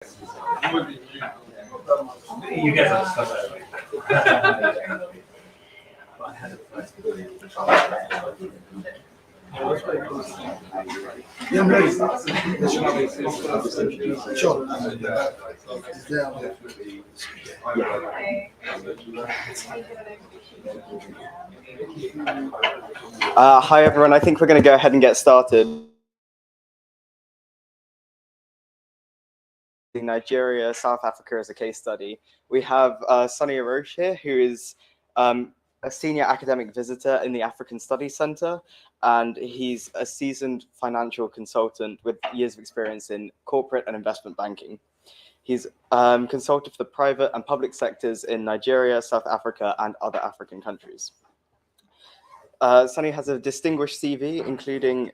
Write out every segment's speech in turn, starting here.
You get some stuff Yeah, I'm ready. Sure. Hi everyone, I think we're going to go ahead and get started. Nigeria, South Africa as a case study. We have Sonny Iroche here, who is a senior academic visitor in the African Studies Center, and he's a seasoned financial consultant with years of experience in corporate and investment banking. He's consulted for the private and public sectors in Nigeria, South Africa, and other African countries. Sonny has a distinguished CV, including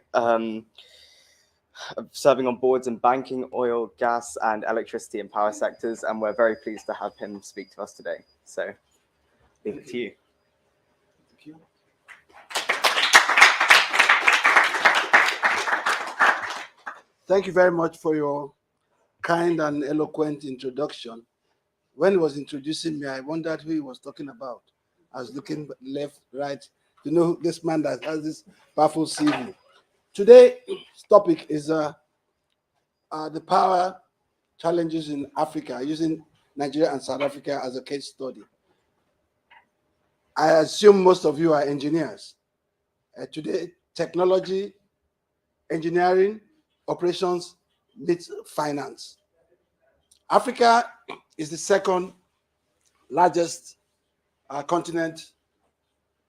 serving on boards in banking, oil, gas, and electricity and power sectors, and we're very pleased to have him speak to us today. So, leave it to you. Thank you. Thank you very much for your kind and eloquent introduction. When he was introducing me, I wondered who he was talking about. I was looking left, right, to know this man that has this powerful CV. Today's topic is the power challenges in Africa, using Nigeria and South Africa as a case study. I assume most of you are engineers. Today, technology, engineering, operations meets finance. Africa is the second largest continent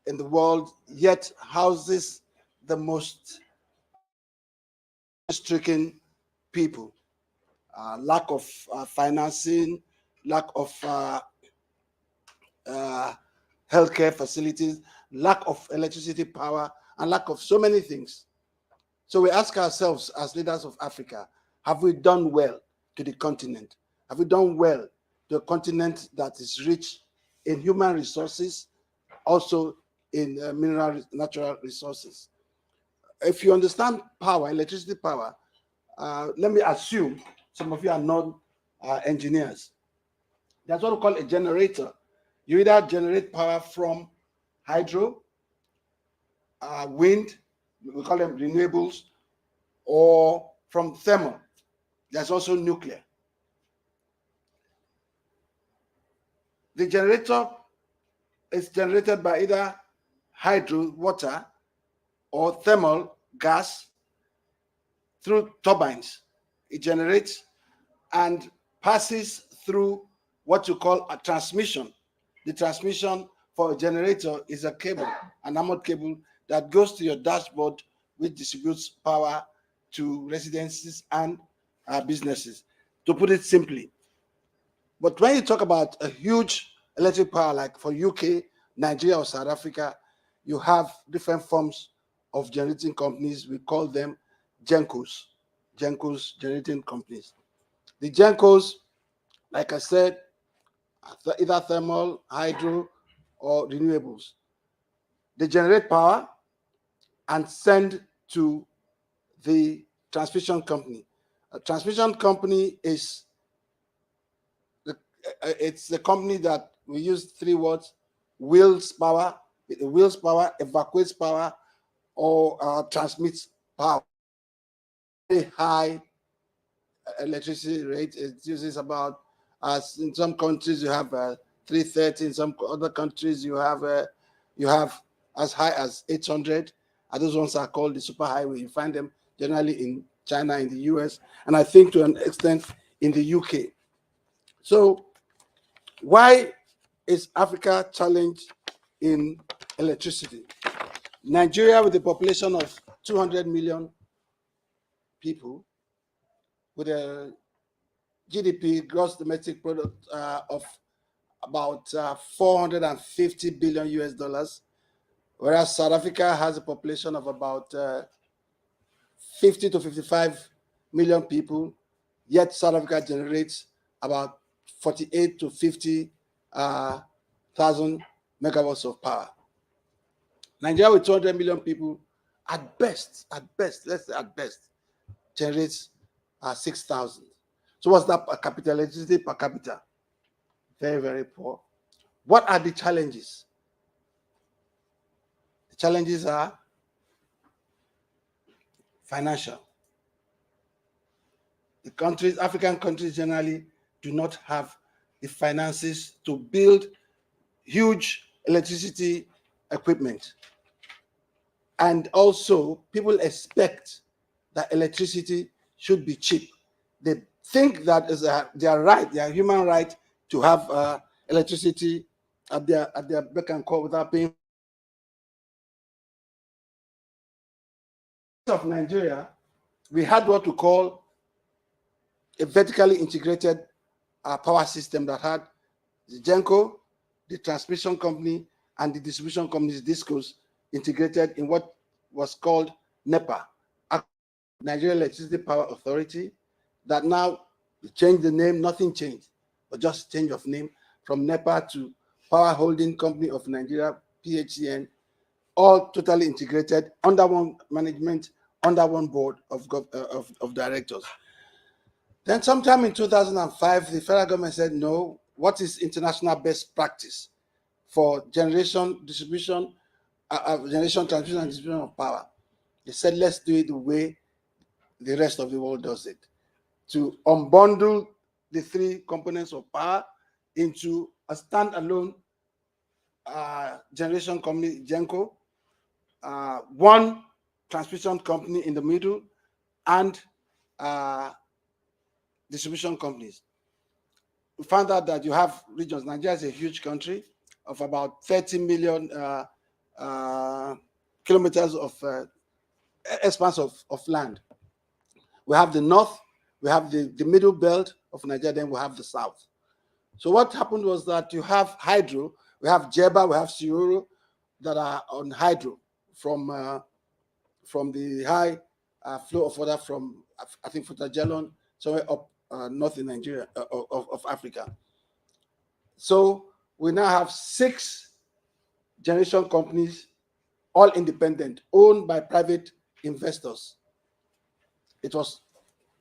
in the world, yet houses the most stricken people. Lack of financing, lack of healthcare facilities, lack of electricity power, and lack of so many things. So we ask ourselves as leaders of Africa, have we done well to the continent? Have we done well to a continent that is rich in human resources, also in mineral, natural resources? If you understand power, electricity power, let me assume some of you are not engineers. That's what we call a generator. You either generate power from hydro, wind, we call them renewables, or from thermal. There's also nuclear. The generator is generated by either hydro, water, or thermal, gas, through turbines. It generates and passes through what you call a transmission. The transmission for a generator is a cable, an armored cable that goes to your dashboard, which distributes power to residences and businesses, to put it simply. But when you talk about a huge electric power, like for UK, Nigeria, or South Africa, you have different forms of generating companies. We call them GENCOs, generating companies. The GENCOs, like I said, either thermal, hydro, or renewables. They generate power and send to the transmission company. A transmission company is it's the company that we use three words: wheels power, evacuates power, or transmits power. Very high electricity rate. It uses about, as in some countries you have 330. In some other countries you have as high as 800. And those ones are called the superhighway. You find them generally in China, in the US, and I think to an extent in the UK. So why is Africa challenged in electricity? Nigeria, with a population of 200 million people, with a GDP, gross domestic product, of about 450 billion US dollars, whereas South Africa has a population of about 50 to 55 million people, yet South Africa generates about 48 to 50 thousand megawatts of power. Nigeria, with 200 million people, at best, let's say at best, generates 6,000. So what's that per capita? Electricity per capita? Very, very poor. What are the challenges? The challenges are financial. The countries, African countries generally do not have the finances to build huge electricity equipment. And also, people expect that electricity should be cheap. They think that is their right, their human right to have electricity at their beck and call without paying. Of Nigeria, we had what we call a vertically integrated power system that had the GENCO, the transmission company, and the distribution companies, DISCOs, integrated in what was called NEPA, Nigerian Electricity Power Authority, that now changed the name, nothing changed, but just change of name from NEPA to Power Holding Company of Nigeria, PHCN, all totally integrated under one management, under one board of directors. Then sometime in 2005, the federal government said, no, what is international best practice for generation, distribution, generation, transmission, and distribution of power? They said, let's do it the way the rest of the world does it, to unbundle the three components of power into a standalone generation company, GENCO, one transmission company in the middle, and distribution companies. We found out that you have regions. Nigeria is a huge country of about 30 million kilometers of expanse of land. We have the north, we have the middle belt of Nigeria, then we have the south. So what happened was that you have hydro, we have Jeba, we have Sioro that are on hydro from the high flow of water from, I think, Futajelon, somewhere up north in Nigeria, of Africa. So we now have 6 generation companies, all independent, owned by private investors. It was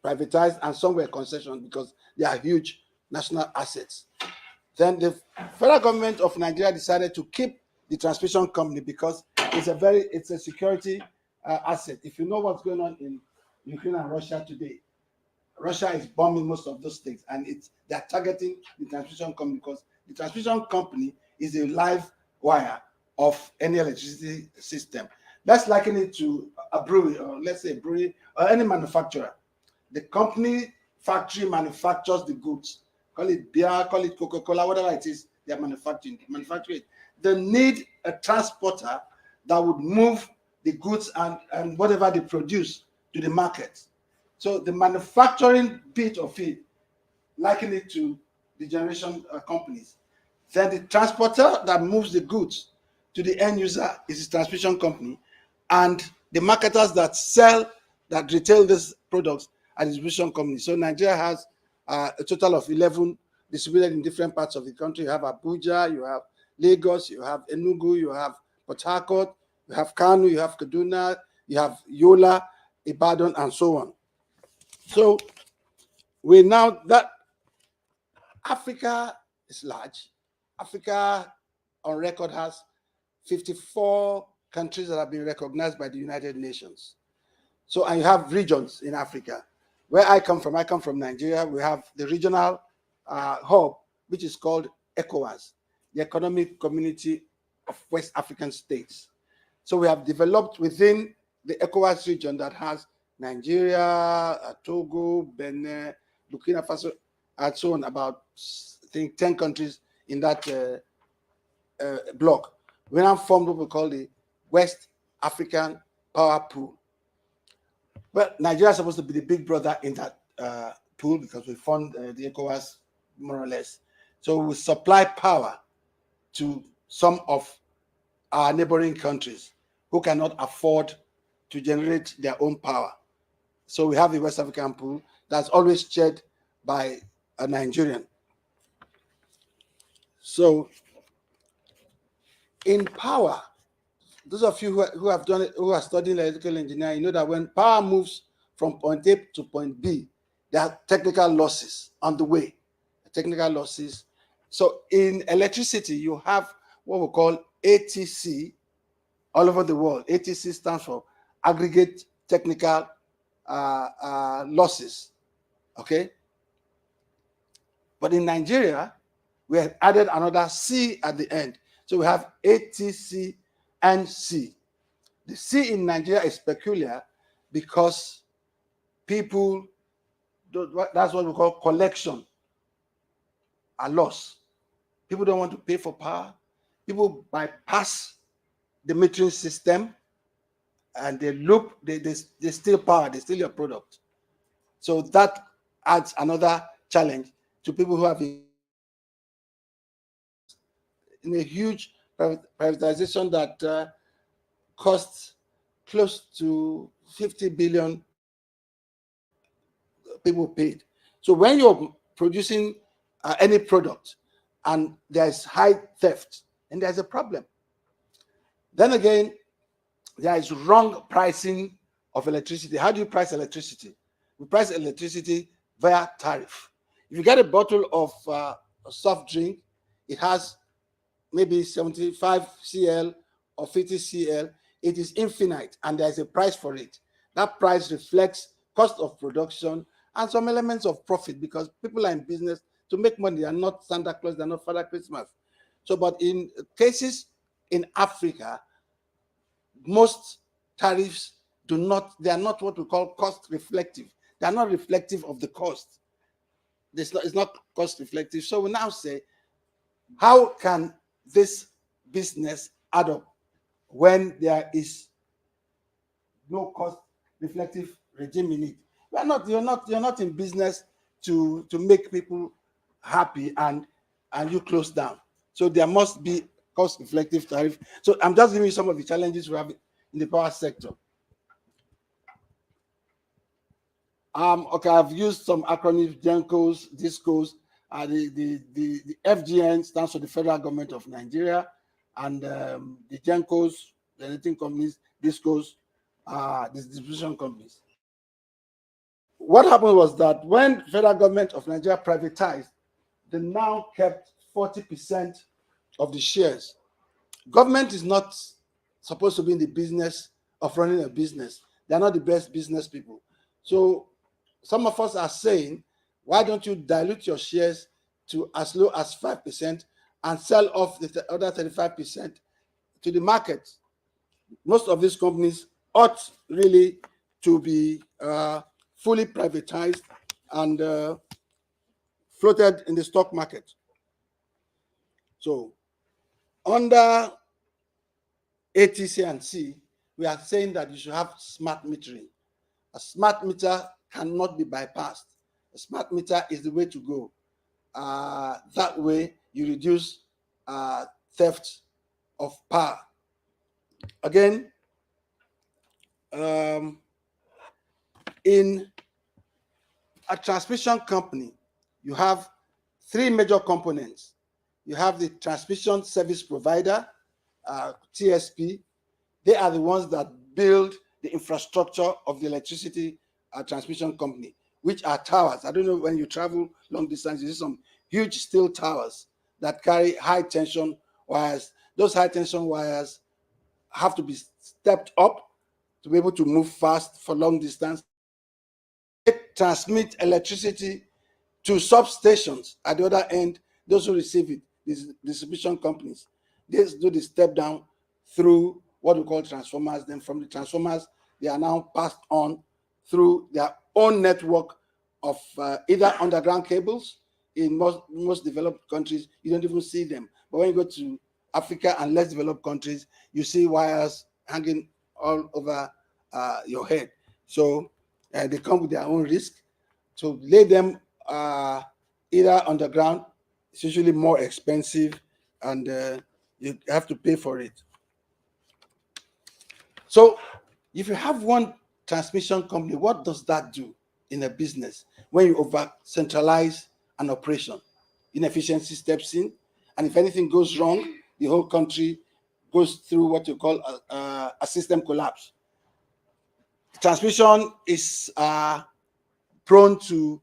privatized and some were concessions because they are huge national assets. Then the federal government of Nigeria decided to keep the transmission company because it's a security asset. If you know what's going on in Ukraine and Russia today, Russia is bombing most of those states, and they're targeting the transmission company because the transmission company is a live wire of any electricity system. Let's liken it to a brewery, or let's say a brewery, or any manufacturer. The company factory manufactures the goods. Call it beer, call it Coca-Cola, whatever it is, they're manufacturing it. They need a transporter that would move the goods and whatever they produce to the market. So the manufacturing bit of it, liken it to the generation companies. Then the transporter that moves the goods to the end user is the transmission company, and the marketers that retail these products are distribution companies. So Nigeria has a total of 11 distributed in different parts of the country. You have Abuja, you have Lagos, you have Enugu, you have Port Harcourt, you have Kano, you have Kaduna, you have Yola, Ibadan, and so on. So we now that Africa is large. Africa on record has 54 countries that have been recognized by the United Nations. So, and you have regions in Africa. Where I come from Nigeria. We have the regional hub, which is called ECOWAS, the Economic Community of West African States. So we have developed within the ECOWAS region that has Nigeria, Togo, Benin, Burkina Faso, and so on, about, I think, 10 countries in that block. We now formed what we call the West African Power Pool. Well, Nigeria is supposed to be the big brother in that pool because we fund the ECOWAS more or less. So we supply power to some of our neighboring countries who cannot afford to generate their own power. So we have the West African pool that's always chaired by a Nigerian. So in power, those of you who have done it, who are studying electrical engineering, you know that when power moves from point A to point B, there are technical losses on the way. Technical losses. So in electricity, you have what we call ATC all over the world. ATC stands for aggregate technical losses. Okay. But in Nigeria, we have added another C at the end. So we have ATC and C. The C in Nigeria is peculiar because people, that's what we call collection, a loss. People don't want to pay for power. People bypass the metering system and they loop, they steal power, they steal your product. So that adds another challenge to people who have in a huge privatization that costs close to 50 billion people paid. So when you're producing any product and there's high theft, and there's a problem. Then again, there is wrong pricing of electricity. How do you price electricity? We price electricity via tariff. If you get a bottle of a soft drink, it has maybe 75 cl or 50 cl. It is infinite and there's a price for it. That price reflects cost of production and some elements of profit because people are in business to make money. They are not Santa Claus, they're not Father Christmas. So, but in cases in Africa, most tariffs they are not what we call cost reflective. They are not reflective of the cost. It's not cost reflective. So we now say, how can this business add up when there is no cost reflective regime in it? You're not in business to make people happy and you close down. So there must be cost reflective tariff. So I'm just giving you some of the challenges we have in the power sector. Okay, I've used some acronyms, GENCOs, DISCOs. The FGN stands for the Federal Government of Nigeria, and the GENCOs, the generating companies, DISCOs, the distribution companies. What happened was that when Federal Government of Nigeria privatized, they now kept 40% of the shares. Government is not supposed to be in the business of running a business. They're not the best business people. So some of us are saying, why don't you dilute your shares to as low as 5% and sell off the other 35% to the market? Most of these companies ought really to be fully privatized and floated in the stock market. So under ATC and C, we are saying that you should have smart metering. A smart meter cannot be bypassed. A smart meter is the way to go. That way, you reduce theft of power. Again, in a transmission company, you have three major components. You have the transmission service provider, TSP. They are the ones that build the infrastructure of the electricity transmission company, which are towers. I don't know, when you travel long distance, you see some huge steel towers that carry high tension wires. Those high tension wires have to be stepped up to be able to move fast for long distance. They transmit electricity to substations at the other end. Those who receive it, these distribution companies, they do the step down through what we call transformers. Then from the transformers, they are now passed on through their own network of either underground cables. In most developed countries, you don't even see them. But when you go to Africa and less developed countries, you see wires hanging all over your head. So they come with their own risk. So lay them either underground, it's usually more expensive, and you have to pay for it. So if you have one transmission company, what does that do in a business when you over centralize an operation? Inefficiency steps in, and if anything goes wrong, the whole country goes through what you call a system collapse. Transmission is prone to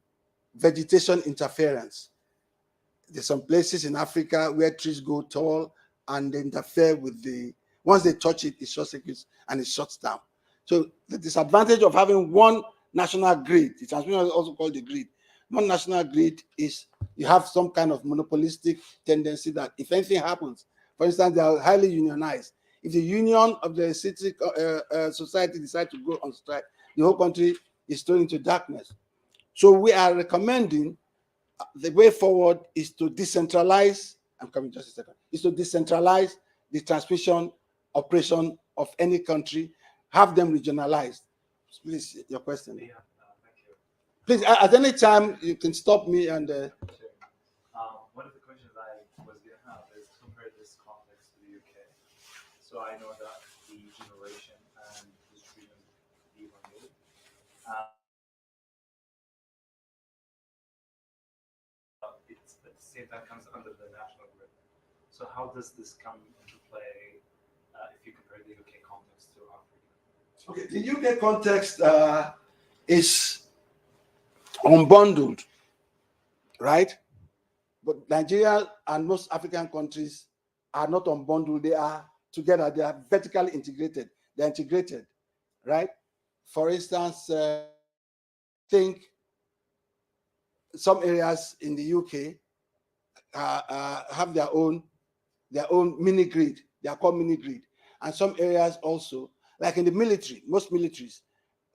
vegetation interference. There's some places in Africa where trees go tall and they interfere with once they touch it, it short circuits and it shuts down. So the disadvantage of having one national grid, the transmission is also called the grid. One national grid is you have some kind of monopolistic tendency that if anything happens, for instance, they are highly unionized. If the union of the city society decide to go on strike, the whole country is thrown into darkness. So we are recommending the way forward is to decentralize. I'm coming just a second. Is to decentralize the transmission operation of any country, have them regionalized. Please, your question. Yeah, thank you. Please, at any time you can stop me and. Sure. One of the questions I was going to have is compare this context to the UK. So I know that the generation and distribution devalued. It's at the same time comes under the national grid. So how does this come into play if you compare the UK context to Africa? Okay, the UK context is unbundled, right? But Nigeria and most African countries are not unbundled. They are together. They are vertically integrated. They're integrated, right? For instance, think some areas in the UK have their own mini grid. They are called mini grid. And some areas also, like in the military, most militaries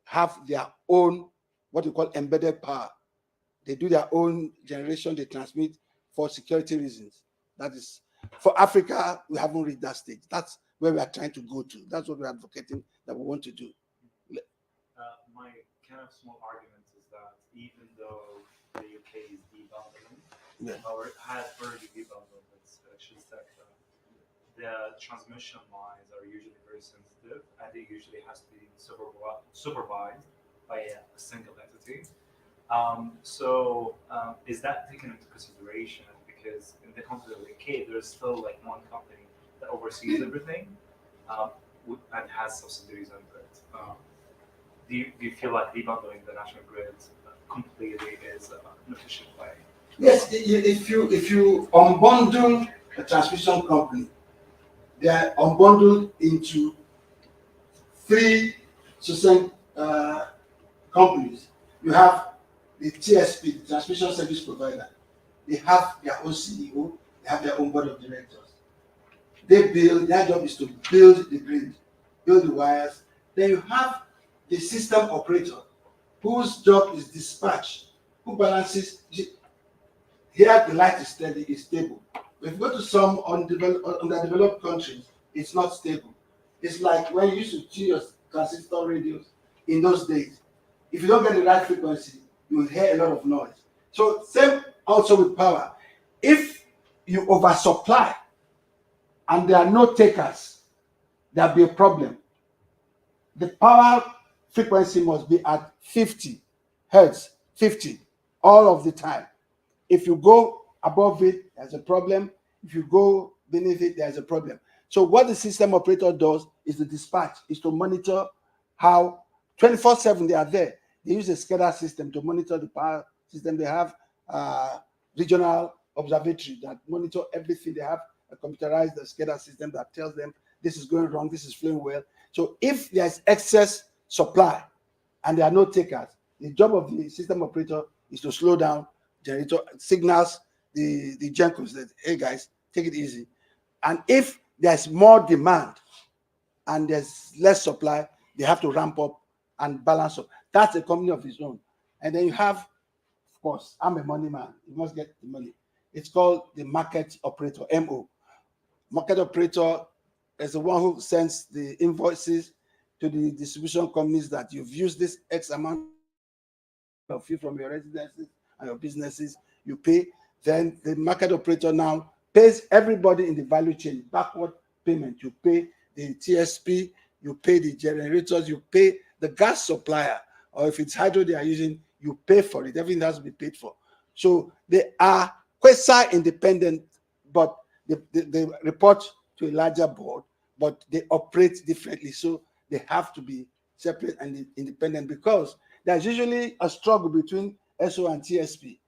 have their own what we call embedded power. They do their own generation, they transmit for security reasons. That is, for Africa, we haven't reached that stage. That's where we are trying to go to. That's what we're advocating that we want to do. My kind of small argument is that even though the UK is debundling, or has already debundled its electricity sector, the transmission lines are usually very sensitive, and it usually has to be supervised by a single entity. Is that taken into consideration? Because in the context of the UK, there's still like one company that oversees everything and has subsidiaries under it. Do you feel like debundling the national grid completely is an efficient way? Yes, if you unbundle a transmission company, they are unbundled into three succinct companies. You have the TSP, the Transmission Service Provider. They have their own CEO, they have their own board of directors. They build, their job is to build the grid, build the wires. Then you have the system operator, whose job is dispatch, who balances. Here the light is steady, is stable. But if you go to some underdeveloped countries, it's not stable. It's like when you used to tune your transistor radios in those days. If you don't get the right frequency, you will hear a lot of noise. So same also with power. If you oversupply and there are no takers, there'll be a problem. The power frequency must be at 50 hertz, 50 all of the time. If you go above it, there's a problem. If you go beneath it, there's a problem. So what the system operator does is the dispatch, is to monitor how 24/7 they are there. They use a SCADA system to monitor the power system. They have regional observatory that monitor everything. They have a computerized SCADA system that tells them this is going wrong, this is flowing well. So if there's excess supply and there are no takers, the job of the system operator is to slow down, generator signals the gencos that, hey guys, take it easy. And if there's more demand and there's less supply, they have to ramp up and balance up. That's a company of its own. And then you have, of course, I'm a money man. You must get the money. It's called the market operator, MO. Market operator is the one who sends the invoices to the distribution companies that you've used this X amount of you from your residences and your businesses, you pay. Then the market operator now pays everybody in the value chain, backward payment. You pay the TSP, you pay the generators, you pay the gas supplier, or if it's hydro they are using, you pay for it. Everything has to be paid for. So they are quasi-independent, but they report to a larger board, but they operate differently. So they have to be separate and independent because there's usually a struggle between SO and TSP,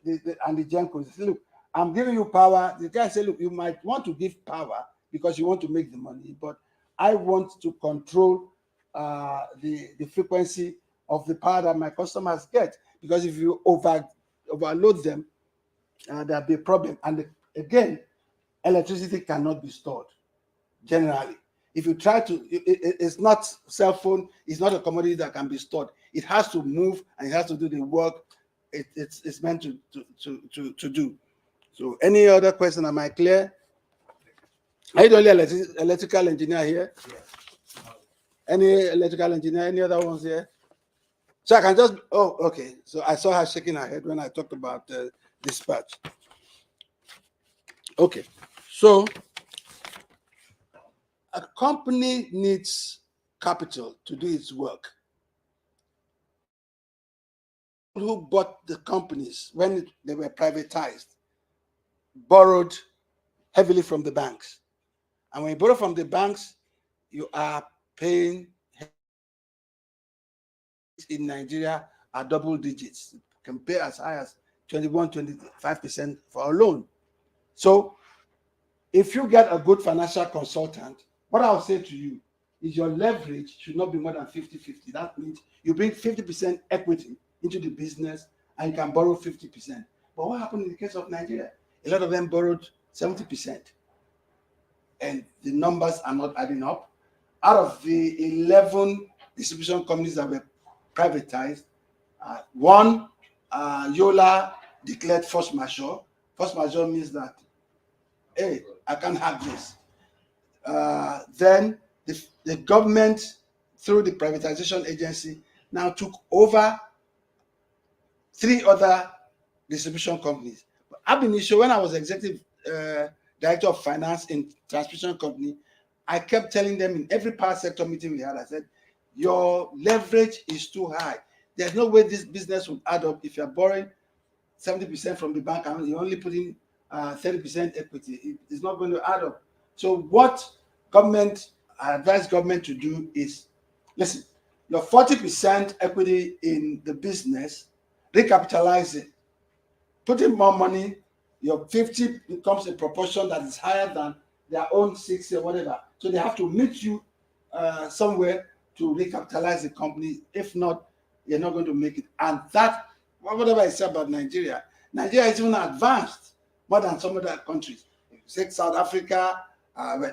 and the GENCO. They say, look, I'm giving you power. The guy said, look, you might want to give power because you want to make the money, but I want to control the frequency of the power that my customers get. Because if you overload them, there'll be a problem. And again, electricity cannot be stored generally. If you try to, it's not cell phone, it's not a commodity that can be stored. It has to move and it has to do the work it's meant to do. So any other question? Am I clear? Are you the only electrical engineer here? Yes. Any electrical engineer? Any other ones here? So I can just, oh, okay. So I saw her shaking her head when I talked about dispatch. Okay. So a company needs capital to do its work. Who bought the companies when they were privatized borrowed heavily from the banks. And when you borrow from the banks, you are paying in Nigeria are double digits. You can pay as high as 21, 25% for a loan. So if you get a good financial consultant, what I'll say to you is your leverage should not be more than 50-50. That means you bring 50% equity into the business and you can borrow 50%. But what happened in the case of Nigeria? A lot of them borrowed 70%. And the numbers are not adding up. Out of the 11 distribution companies that were privatized, one, Yola declared force majeure. Force majeure means that, hey, I can't have this. Then the government, through the privatization agency, now took over 3 other distribution companies. But ab initio, when I was executive director of finance in transmission company, I kept telling them in every power sector meeting we had, I said, your leverage is too high. There's no way this business will add up if you're borrowing 70% from the bank and you're only putting 30% equity. It's not going to add up. So what I advise government to do is, listen, your 40% equity in the business, recapitalize it. Put in more money, your 50 becomes a proportion that is higher than their own 60 or whatever. So they have to meet you somewhere to recapitalize the company. If not, you're not going to make it. And that, whatever I say about Nigeria, Nigeria is even advanced more than some other countries. If you say South Africa,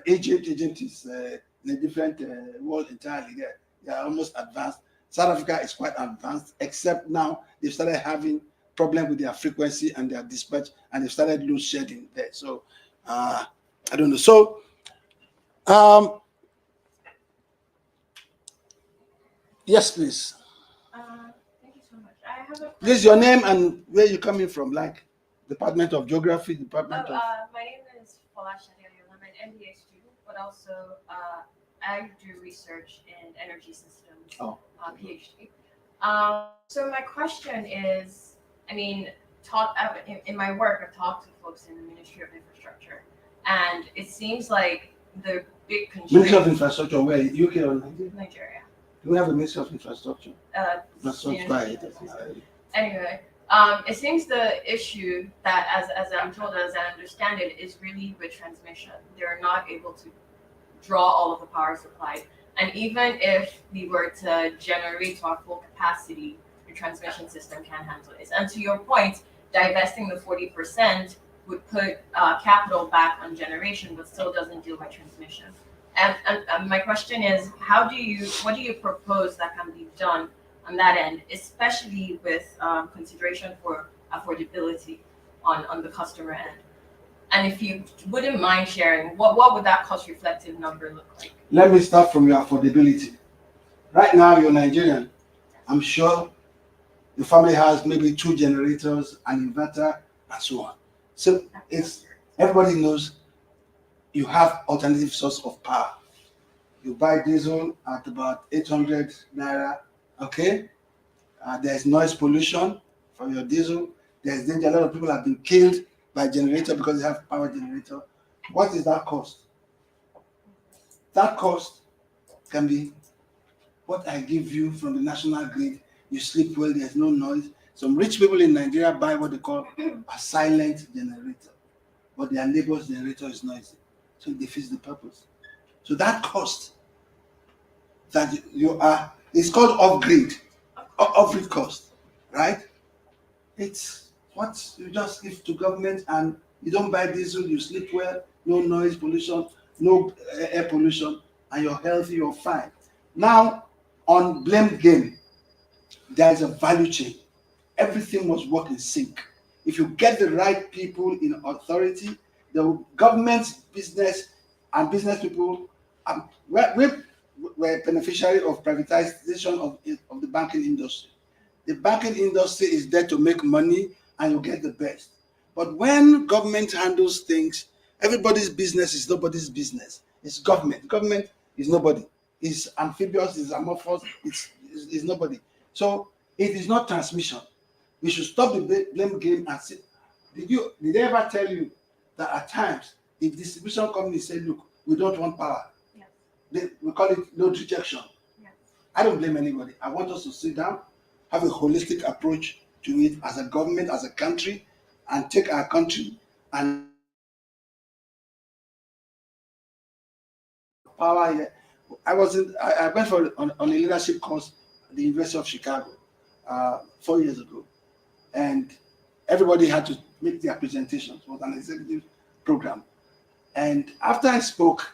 Egypt is in a different world entirely. They are almost advanced. South Africa is quite advanced, except now they've started having problem with their frequency and their dispatch, and they've started load shedding there. So I don't know. So yes, please. Thank you so much. I have a This is your name and where you coming from, like Department of Geography, Department of. My name is Falash Adeola. I'm an MBA student, but also I do research in energy systems, PhD. So my question is, I mean, in my work, I've talked to folks in the Ministry of Infrastructure, and it seems like the big constraint. Ministry of Infrastructure, where? UK or Nigeria? Nigeria. Do we have a Ministry of Infrastructure? Anyway, it seems the issue that, as I'm told, as I understand it, is really with transmission. They're not able to draw all of the power supplied. And even if we were to generate to our full capacity, the transmission system can't handle this. And to your point, divesting the 40% would put capital back on generation, but still doesn't deal with transmission. And my question is, what do you propose that can be done on that end, especially with consideration for affordability on the customer end? And if you wouldn't mind sharing, what would that cost reflective number look like? Let me start from your affordability. Right now, you're Nigerian. I'm sure the family has maybe 2 generators, an inverter, and so on. So everybody knows you have alternative source of power. You buy diesel at about 800 naira, okay? There's noise pollution from your diesel. There's danger. A lot of people have been killed by generator because they have power generator. What is that cost? That cost can be what I give you from the national grid. You sleep well, there's no noise. Some rich people in Nigeria buy what they call a silent generator, but their neighbor's generator is noisy, so it defeats the purpose. So that cost that you are, it's called off-grid cost, right? It's what you just give to government, and you don't buy diesel, you sleep well, no noise pollution, no air pollution, and you're healthy, you're fine. Now, on blame game, there is a value chain. Everything must work in sync. If you get the right people in authority, the government, business, and business people, we're beneficiary of privatization of the banking industry. The banking industry is there to make money, and you get the best. But when government handles things, everybody's business is nobody's business. It's government. Government is nobody. It's amphibious, it's amorphous, it's nobody. So it is not transmission. We should stop the blame game and see. Did they ever tell you that at times the distribution company say, look, we don't want power? Yes. We call it load rejection. Yes. I don't blame anybody. I want us to sit down, have a holistic approach to it as a government, as a country, and take our country and power here. I went on a leadership course at the University of Chicago 4 years ago, and everybody had to make their presentations. It was an executive program, and after I spoke,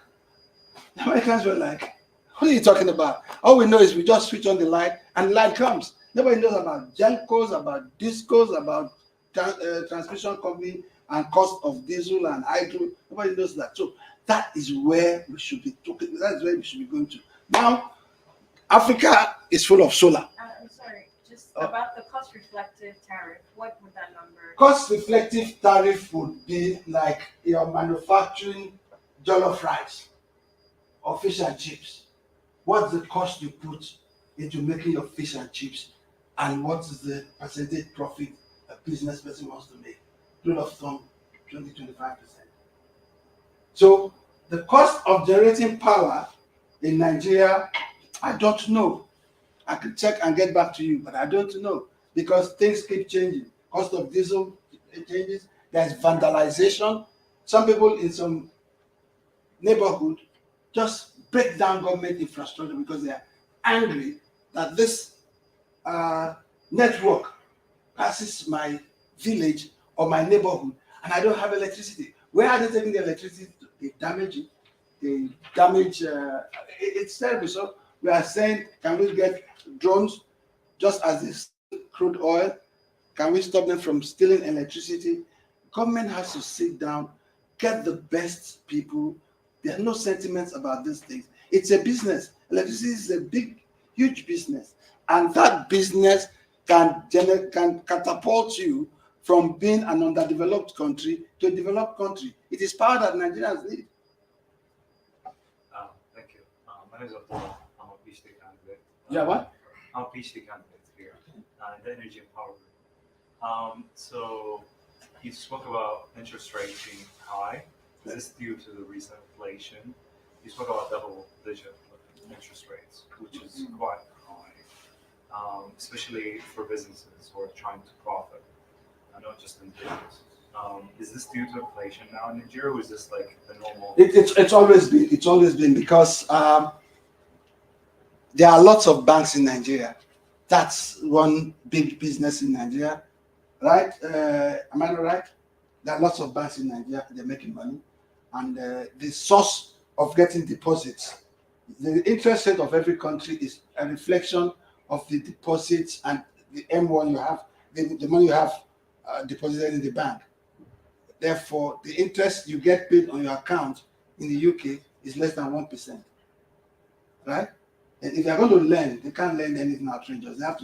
the Americans were like, "What are you talking about? All we know is we just switch on the light and the light comes. Nobody knows about GENCOs, about DISCOs, about transmission company and cost of diesel and hydro. Nobody knows that. So that is where we should be talking. That is where we should be going to. Now, Africa is full of solar. I'm sorry, just about the cost reflective tariff. What would that number? Cost reflective tariff would be like your manufacturing jollof rice or fish and chips. What's the cost you put into making your fish and chips, and what is the percentage profit a business person wants to make? Rule of thumb, 20-25%. So the cost of generating power in Nigeria, I don't know. I could check and get back to you, but I don't know, because things keep changing. Cost of diesel changes. There's vandalization. Some people in some neighborhood just break down government infrastructure because they are angry that this network passes my village or my neighborhood and I don't have electricity. Where are they taking the electricity to? They damage it. They damage, it's terrible. So we are saying, can we get drones just as they steal crude oil? Can we stop them from stealing electricity? Government has to sit down, get the best people. There are no sentiments about these things. It's a business. Electricity is a big, huge business. And that business can catapult you from being an underdeveloped country to a developed country. It is power that Nigerians need. Thank you. My name is Abdullah. I'm a PhD candidate. Yeah, what? I'm a PhD candidate here in the energy and power group. So you spoke about interest rates being high. Is this due to the recent inflation? You spoke about double-digit interest rates, which is quite high, especially for businesses who are trying to profit, not just individuals. Is this due to inflation now in Nigeria, or is this like the normal? It's always been because there are lots of banks in Nigeria. That's one big business in Nigeria, right? Am I right? There are lots of banks in Nigeria. They're making money, and the source of getting deposits, the interest rate of every country is a reflection of the deposits and the M1 you have, the money you have deposited in the bank. Therefore, the interest you get paid on your account in the UK is less than 1%, right? And if they're going to lend, they can't lend anything outrageous. They have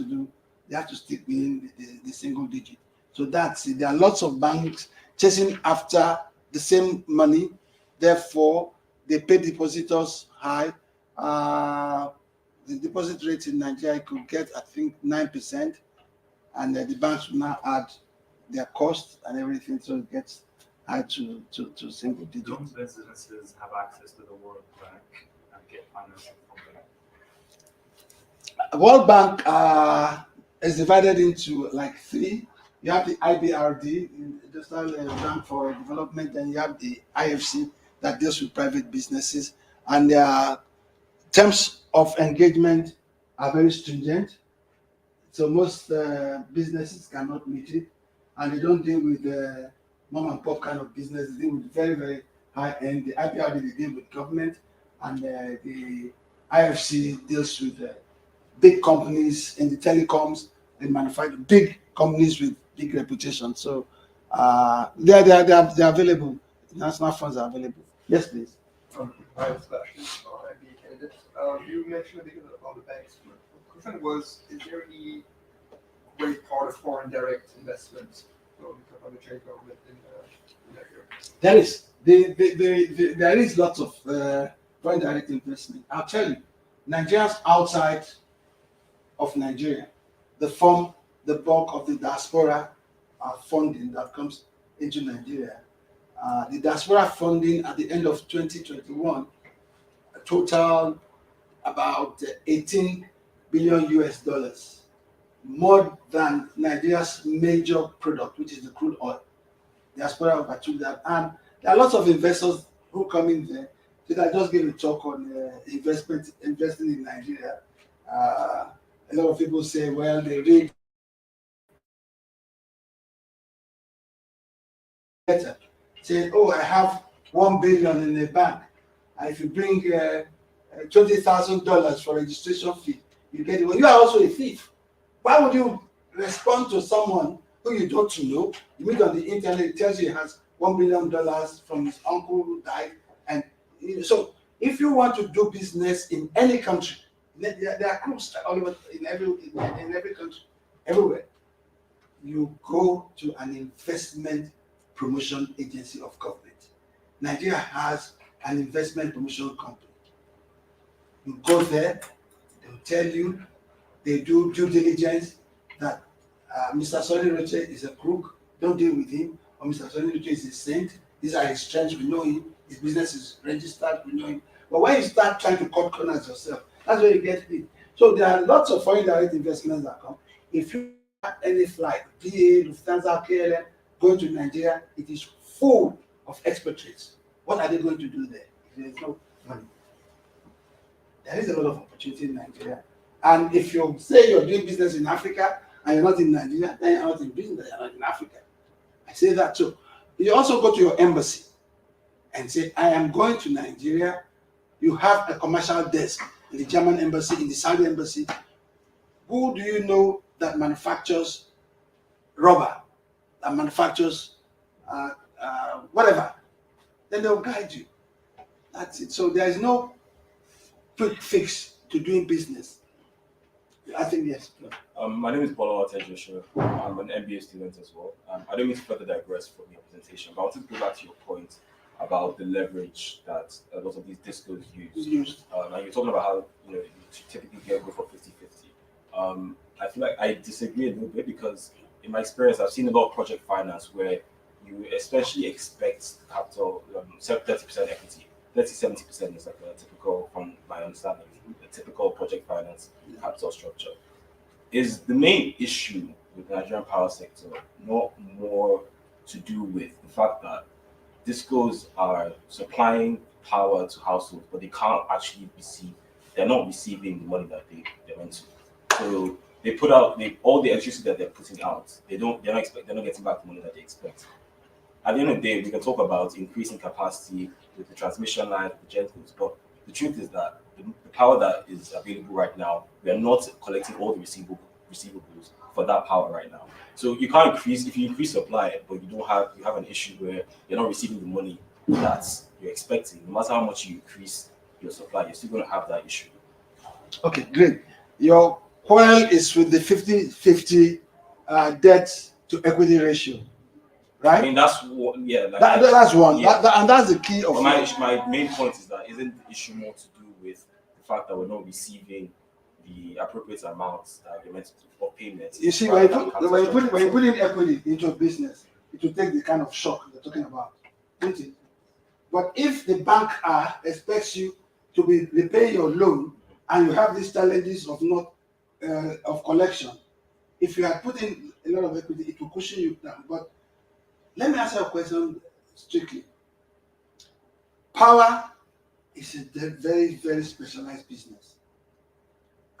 to stick within the single digit. So that's it. There are lots of banks chasing after the same money. Therefore, they pay depositors high. The deposit rate in Nigeria could get, I think, 9%, and the banks will now add their cost and everything, so it gets high to single digit. Don't businesses have access to the World Bank and get financing from them? World Bank is divided into like three. You have the IBRD, Industrial Bank for Development, and you have the IFC that deals with private businesses, and their terms of engagement are very stringent. So most businesses cannot meet it, and they don't deal with mom and pop kind of business. They deal with very, very high end. The IPRD they deal with government, and the IFC deals with big companies in the telecoms and manufacturing, big companies with big reputation. So they're available. National funds are available. Yes, please. I have a question on IB candidates. You mentioned a bit about the banks. The question was, is there any great part of foreign direct investment on the trade government in Nigeria? There is. There is lots of foreign direct investment. I'll tell you, Nigerians outside of Nigeria, form the bulk of the diaspora funding that comes into Nigeria. The diaspora funding at the end of 2021 totaled about 18 billion US dollars, more than Nigeria's major product, which is the crude oil. Diaspora overtook that, and there are lots of investors who come in there. So I just gave a talk on investing in Nigeria. A lot of people say, well, they read better, saying, oh, I have 1 billion in the bank. And if you bring $20,000 for registration fee, you get it. Well, you are also a thief. Why would you respond to someone who you don't know? You meet on the internet, it tells you he has $1 billion from his uncle who died. And so if you want to do business in any country, there are groups all over in every country, everywhere. You go to an investment promotion agency of government. Nigeria has an investment promotion company. You go there, they'll tell you, they do due diligence that Mr. Sonny Iroche is a crook, don't deal with him, or Mr. Sonny Iroche is a saint, these are his strengths, we know him, his business is registered, we know him. But when you start trying to cut corners yourself, that's where you get hit. So there are lots of foreign direct investments that come. If you have any flight, BA, Lufthansa, KLM, going to Nigeria, it is full of expatriates. What are they going to do there if there is no money? There is a lot of opportunity in Nigeria. And if you say you're doing business in Africa and you're not in Nigeria, then you're not in business, you're not in Africa. I say that too. You also go to your embassy and say, I am going to Nigeria. You have a commercial desk in the German embassy, in the Saudi embassy. Who do you know that manufactures rubber, that manufactures whatever? Then they'll guide you. That's it. So there is no quick fix to doing business. I think yes. My name is Bolo Joshua. I'm an MBA student as well. I don't mean to further digress from your presentation, but I want to go back to your point about the leverage that a lot of these discos use. And you're talking about how you typically go for 50-50. I feel like I disagree a little bit because in my experience, I've seen a lot of project finance where you especially expect capital 30% equity. 30-70% is like a typical, from my understanding, a typical project finance capital structure. Is the main issue with the Nigerian power sector not more to do with the fact that discos are supplying power to households, but they can't actually they're not receiving the money that they're meant to. So they put out all the electricity that they're putting out, they're not getting back the money that they expect. At the end of the day, we can talk about increasing capacity with the transmission line, the gencos, but the truth is that the power that is available right now, we are not collecting all the receivables for that power right now. So you can't increase, if you increase supply, but you have an issue where you're not receiving the money that you're expecting. No matter how much you increase your supply, you're still going to have that issue. Okay, great. Your quarrel is with the 50-50 debt to equity ratio, right? I mean, that's what, yeah. Like, that's one, yeah. And that's the key of but my main point is that isn't the issue more to do with the fact that we're not receiving the appropriate amounts that we're meant to for payments? You see, when you put in equity into a business, it will take the kind of shock you're talking about, isn't it? But if the bank expects you to repay your loan and you have these challenges of not of collection, if you had put in a lot of equity, it will cushion you down. But let me answer a question strictly. Power is a very, very specialized business.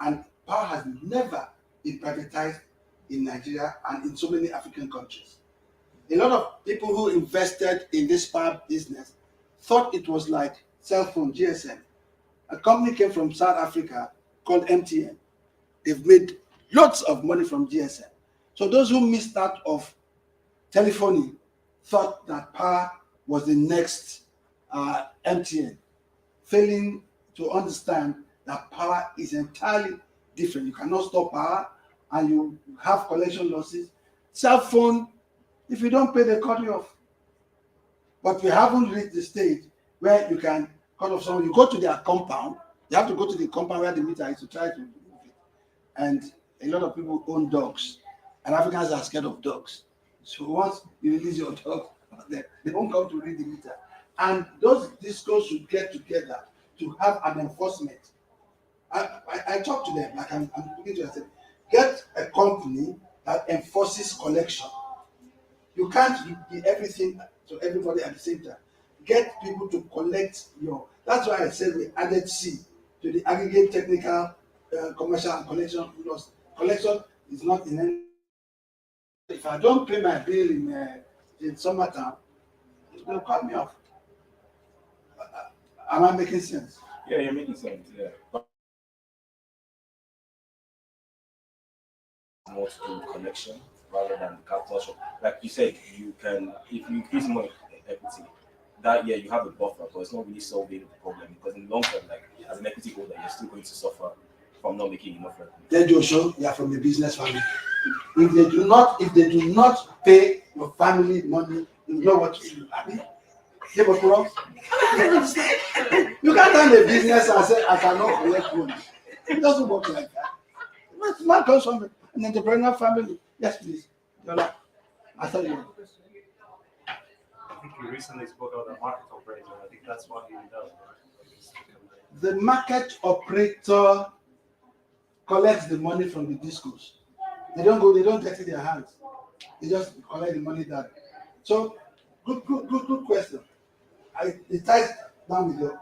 And power has never been privatized in Nigeria and in so many African countries. A lot of people who invested in this power business thought it was like cell phone, GSM. A company came from South Africa called MTN. They've made lots of money from GSM. So those who missed out of telephony thought that power was the next MTN, failing to understand that power is entirely different. You cannot stop power and you have collection losses. Cell phone, if you don't pay, they cut you off. But we haven't reached the stage where you can cut off someone. You go to their compound, you have to go to the compound where the meter is to try to remove it. And a lot of people own dogs, and Africans are scared of dogs. So once you release your dog, they won't come to read the meter. And those discos should get together to have an enforcement. I talk to them, like I'm speaking to them. Get a company that enforces collection. You can't be everything to everybody at the same time. Get people to collect your. That's why I said we added C to the aggregate technical, commercial, and collection loss. Collection is not in any. If I don't pay my bill in summertime, they'll cut me off. Am I making sense? Yeah, you're making sense. Yeah. More to do with connection rather than capital structure. Like you said, you can, if you increase more equity, that year you have a buffer, but it's not really solving the problem because in the long term, like as an equity holder, you're still going to suffer from not making enough revenue. Then Joshua, you are from a business family. If they do not pay your family money, you know what to do. I mean, you can't run a business and say I cannot collect money. It doesn't work like that. Man comes from an entrepreneurial family. Yes, please. Yola, I thought you. I think you recently spoke about the market operator. I think that's what he does, right? The market operator collects the money from the discos. They don't get it in their hands. They just collect the money that. So, good question. It ties down with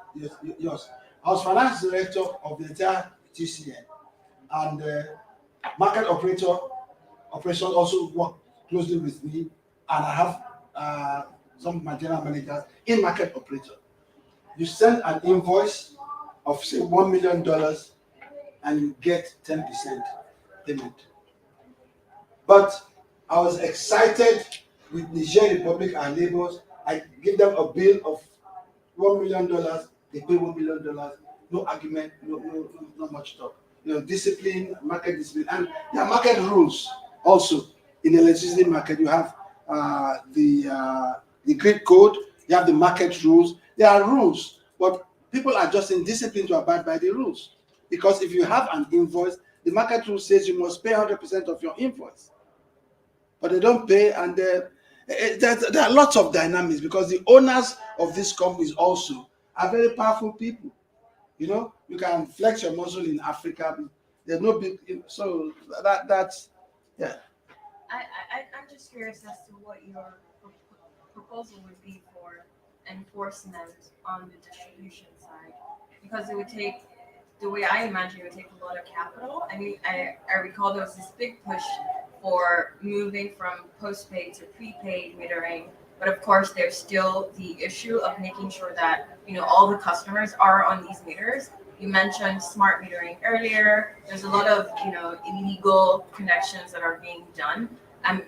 yours. I was finance director of the entire TCN, and market operations also work closely with me, and I have some of my general managers in market operator. You send an invoice of say $1 million, and you get 10% payment. But I was excited with Nigerian Republic and Lagos. I give them a bill of $1 million. They pay $1 million. No argument. No much talk. Discipline, market discipline, and there are market rules also. In the electricity market, you have the grid code. You have the market rules. There are rules, but people are just indisciplined to abide by the rules. Because if you have an invoice, the market rule says you must pay 100% of your invoice. But they don't pay, and there are lots of dynamics because the owners of these companies also are very powerful people. You can flex your muscle in Africa. There's no big, so that's yeah. I'm just curious as to what your proposal would be for enforcement on the distribution side, because it would take, the way I imagine, it would take a lot of capital. I mean, I recall there was this big push for moving from postpaid to prepaid metering, but of course there's still the issue of making sure that all the customers are on these meters. You mentioned smart metering earlier. There's a lot of illegal connections that are being done. I'm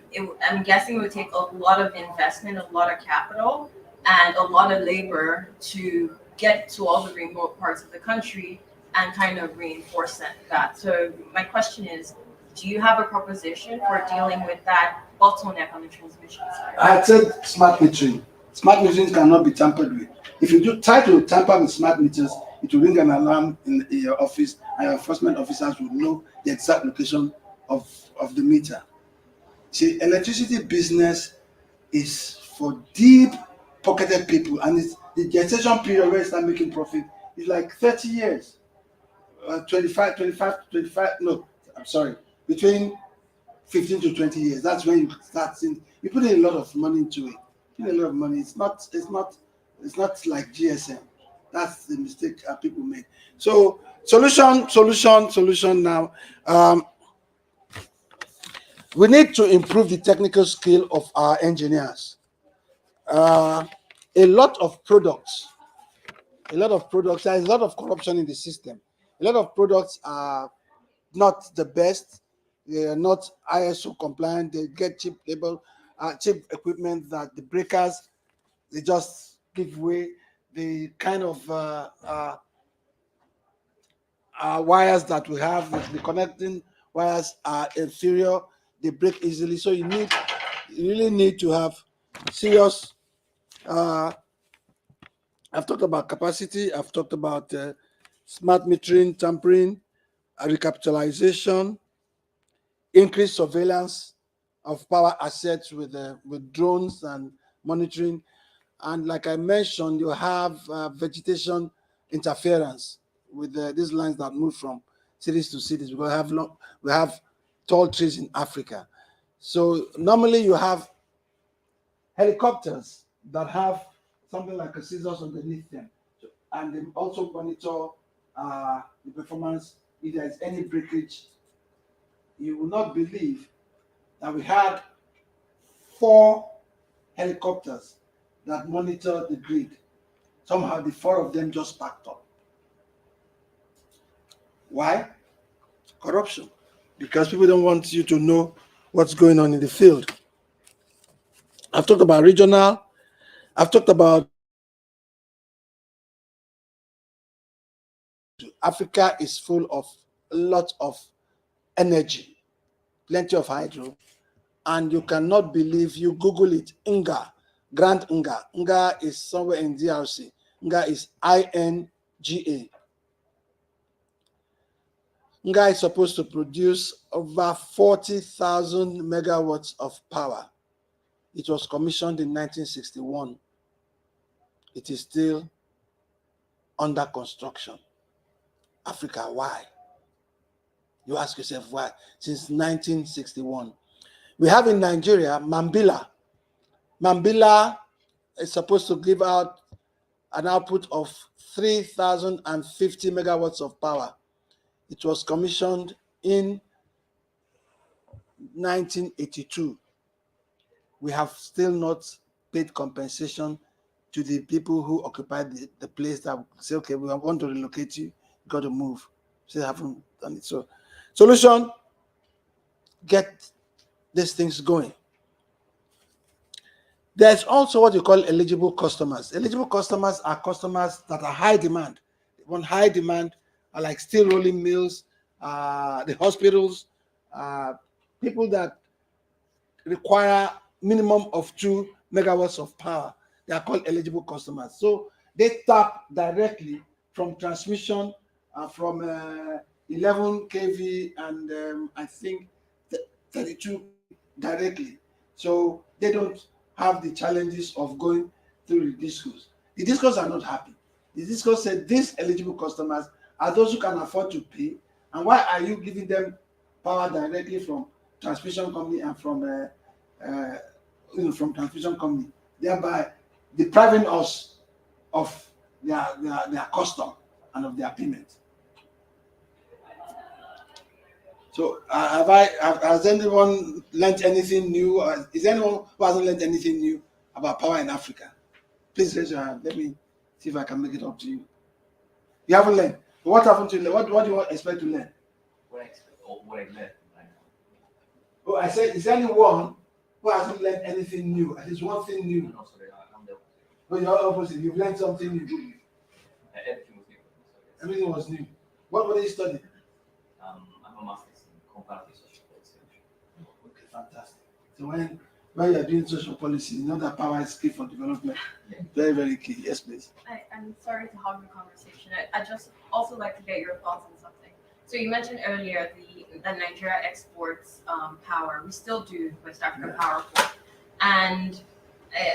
guessing it would take a lot of investment, a lot of capital, and a lot of labor to get to all the remote parts of the country and kind of reinforce that. So my question is, do you have a proposition for dealing with that bottleneck on the transmission side? I said smart metering. Smart metering cannot be tampered with. If you try to tamper with smart meters, it will ring an alarm in your office, and your enforcement officers will know the exact location of the meter. See, electricity business is for deep-pocketed people, and it's the gestation period where you start making profit is like 30 years. 25, no, I'm sorry, between 15 to 20 years. That's when you start seeing, you put in a lot of money into it. You put in a lot of money. It's not like GSM. That's the mistake people make. So solution now. We need to improve the technical skill of our engineers. A lot of products, there's a lot of corruption in the system. A lot of products are not the best. They are not ISO compliant. They get cheap cheap equipment that the breakers, they just give way. The kind of wires that we have, the connecting wires are inferior. They break easily. So you really need to have serious. I've talked about capacity. I've talked about smart metering, tampering, recapitalization, increased surveillance of power assets with drones and monitoring. And like I mentioned, you have vegetation interference with these lines that move from cities to cities. We have tall trees in Africa. So normally you have helicopters that have something like a scissors underneath them, and they also monitor the performance if there is any breakage. You will not believe that we had 4 helicopters that monitor the grid. Somehow the 4 of them just packed up. Why? Corruption. Because people don't want you to know what's going on in the field. I've talked about regional. I've talked about Africa is full of a lot of energy, plenty of hydro, and you cannot believe, you Google it, Nga, Grand Nga. Nga is somewhere in DRC. Nga is INGA. Nga is supposed to produce over 40,000 megawatts of power. It was commissioned in 1961. It is still under construction. Africa, why? You ask yourself why? Since 1961. We have in Nigeria, Mambila. Mambila is supposed to give out an output of 3,050 megawatts of power. It was commissioned in 1982. We have still not paid compensation to the people who occupied the place that say, okay, we want to relocate you, you got to move. Still haven't done it. So, solution, get these things going. There's also what you call eligible customers. Eligible customers are customers that are high demand. They want high demand, are like steel rolling mills, the hospitals, people that require minimum of 2 megawatts of power. They are called eligible customers. So they tap directly from transmission from 11 kV and I think 32 directly. So they don't have the challenges of going through the discos. The discos are not happy. The discos said these eligible customers are those who can afford to pay. And why are you giving them power directly from transmission company and from transmission company, thereby depriving us of their custom and of their payment? So has anyone learned anything new? Is there anyone who hasn't learned anything new about power in Africa? Please raise your hand. Let me see if I can make it up to you. You haven't learned. What haven't you learned? What do you expect to learn? What I learned. Oh, I said, is there anyone who hasn't learned anything new? At least one thing new. No, sorry, I'm the Oh, you're opposite. You've learned something new. everything was new. So Everything was new. What did you study? I'm a master's in comparative social policy. Okay, fantastic. So when you're doing social policy, you know that power is key for development. Yeah. Very, very key. Yes, please. I'm sorry to hog the conversation. I just also like to get your thoughts on something. So you mentioned earlier that Nigeria exports power. We still do West African Power Port. And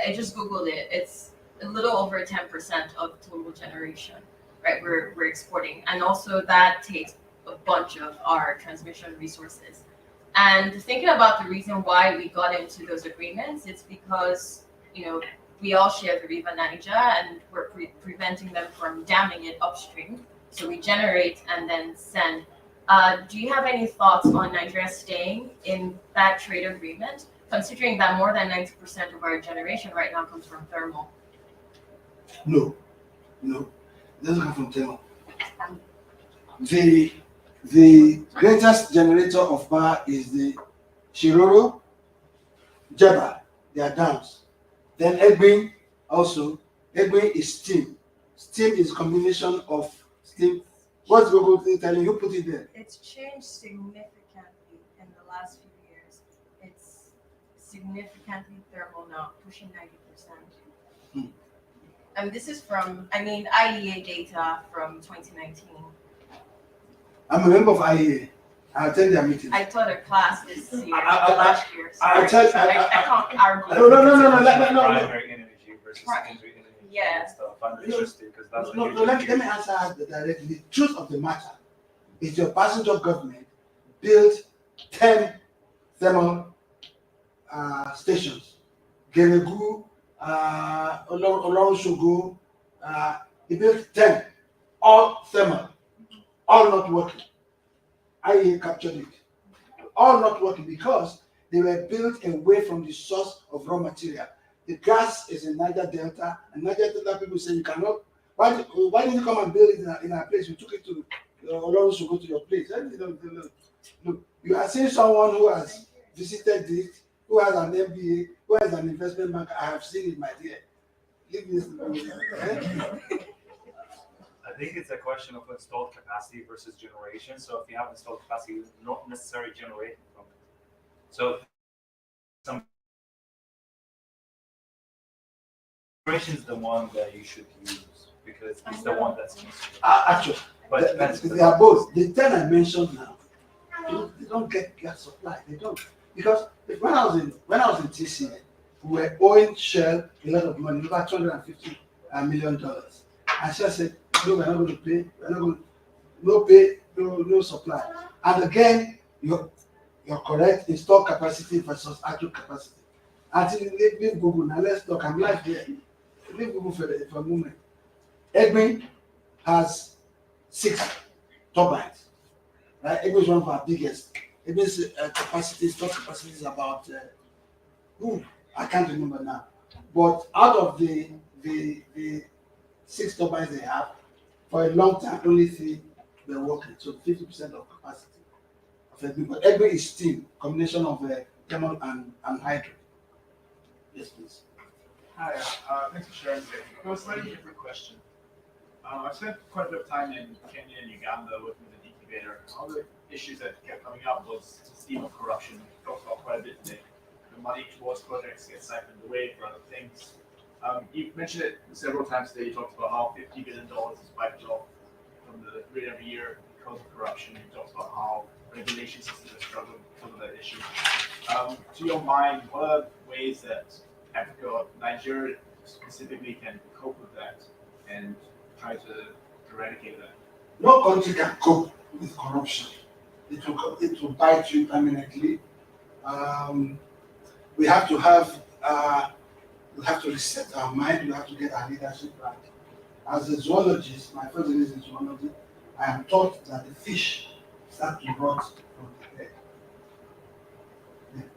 I just Googled it. It's a little over 10% of total generation, right? We're exporting. And also that takes a bunch of our transmission resources. And thinking about the reason why we got into those agreements, it's because, we all share the River Niger and we're preventing them from damming it upstream. So we generate and then send. Do you have any thoughts on Nigeria staying in that trade agreement, considering that more than 90% of our generation right now comes from thermal? No, it doesn't come from thermal. The greatest generator of power is the Shiroro, Jeba, they are dams. Then Egbin also. Egbin is steam. Steam is combination of steam. What's Google telling you? Put it there. It's changed significantly in the last few years. It's significantly thermal now, pushing 90%. And this is from, IEA data from 2019. I'm a member of IEA. I attend their meetings. I taught a class this year, I- last year. I Sorry. tell- I can't argue. No. Primary energy versus secondary energy. Yeah. And stuff. I'm interested because that's No, let me answer directly. The truth of the matter is your passenger government built 10 thermal stations. Geregu, Olorunsogo, he built 10, all thermal, all not working. IEA captured it. All not working because they were built away from the source of raw material. The gas is in Niger Delta, and Niger Delta people say you cannot. Why didn't you come and build it in our place? You took it to Olorunsogo to your place. Look, you are seeing someone who has visited it, who has an MBA, who has an investment bank. I have seen it, my dear. Leave this alone. I think it's a question of installed capacity versus generation. So if you have installed capacity, you're not necessarily generating from it. So some generation is the one that you should use because it's the one that's considered. Actually, But they are both. The 10 I mentioned now, they don't get gas supply. They don't. Because when I was in TCA, we were owing Shell a lot of money, about $250 million. And Shell said, no, we're not going to pay. We're not going to no pay, no supply. And again, you're correct. Install capacity versus actual capacity. Until you leave Google, now let's talk. I'm live here. Leave Google for a moment. Egbin has 6 turbines. Right? Egbin is one of our biggest. Egbin's capacity, stock capacity is about, I can't remember now. But out of the 6 turbines they have, for a long time, only 3 were working. So 50% of capacity of Egbin. But Egbin is steam, combination of thermal and hydro. Yes, please. Hi, thanks for sharing today. I have a slightly different question. I've spent quite a bit of time in Kenya and Uganda working with an incubator. All the issues that kept coming up was this theme of corruption. We talked about quite a bit today. The money towards projects gets siphoned away for other things. You've mentioned it several times today. You talked about how $50 billion is wiped off from the grid every year because of corruption. You talked about how regulation systems are struggling because of that issue. To your mind, what are ways that Africa or Nigeria specifically can cope with that and try to eradicate that? No country can cope with corruption. It will bite you permanently. We have to reset our mind. We have to get our leadership right. As a zoologist, my first degree is in zoology. I am taught that the fish start to rot from the head.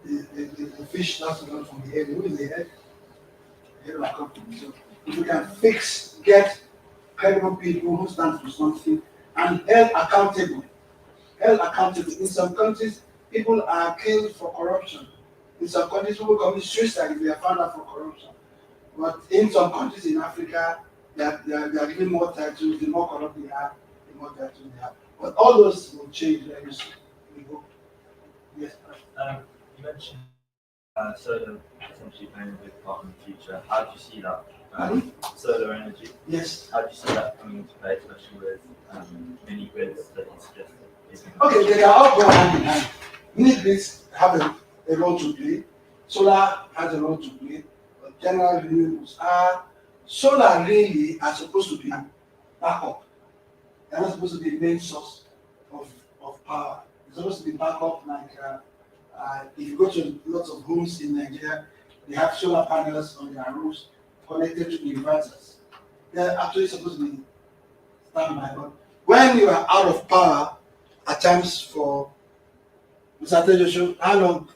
The fish starts to rot from the head. Who is the head? The head of the company. So if we can get credible people who stand for something and held accountable. In some countries, people are killed for corruption. In some countries, people commit suicide if they are found out for corruption. But in some countries in Africa, they are given more titles. The more corrupt they are, the more titles they have. But all those will change very soon. We hope. Yes. You mentioned solar potentially playing a big part in the future. How do you see that? Solar energy. Yes. How do you see that coming into play, especially with mini grids that you suggested? Okay, they can all go hand in hand. Mini grids have a role to play. Solar has a role to play. But general renewables solar really are supposed to be backup. They're not supposed to be the main source of power. It's supposed to be backup like If you go to lots of homes in Nigeria, they have solar panels on their roofs connected to inverters. They're actually supposed to be standby. But when you are out of power, at times for Mr. Tejoshua, how long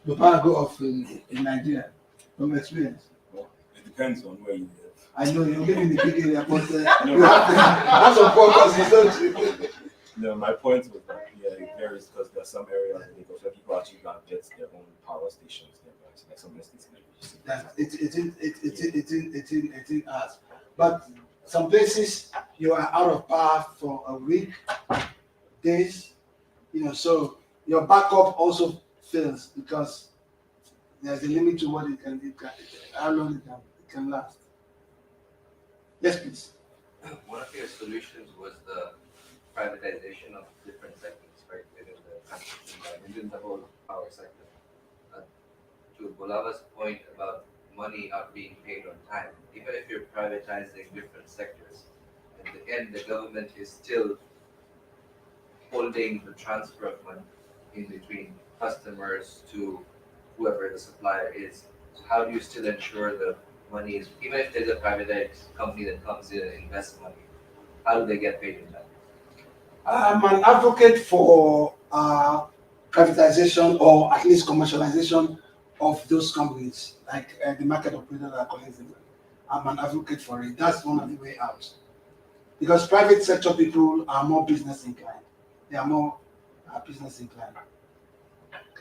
the power go off in Nigeria from experience? Well, it depends on where you live. I know you live in the big area, but you have some poor cousins, don't you? No, my point was that it varies because there are some areas in Lagos where people actually can't get their own power stations nearby. So like some estates in 18 hours. But some places you are out of power for a week, days, so your backup also fails because there's a limit to what how long it can last. Yes, please. One of your solutions was the privatization of different sectors, right, within the whole power sector. To Bolava's point about money not being paid on time, even if you're privatizing different sectors, in the end, the government is still holding the transfer of money in between customers to whoever the supplier is. So how do you still ensure the money is, even if there's a privatized company that comes in and invests money, how do they get paid in that? I'm an advocate for privatization or at least commercialization of those companies, like the market operators are calling them. I'm an advocate for it. That's one of the way out. Because private sector people are more business inclined. They are more business inclined.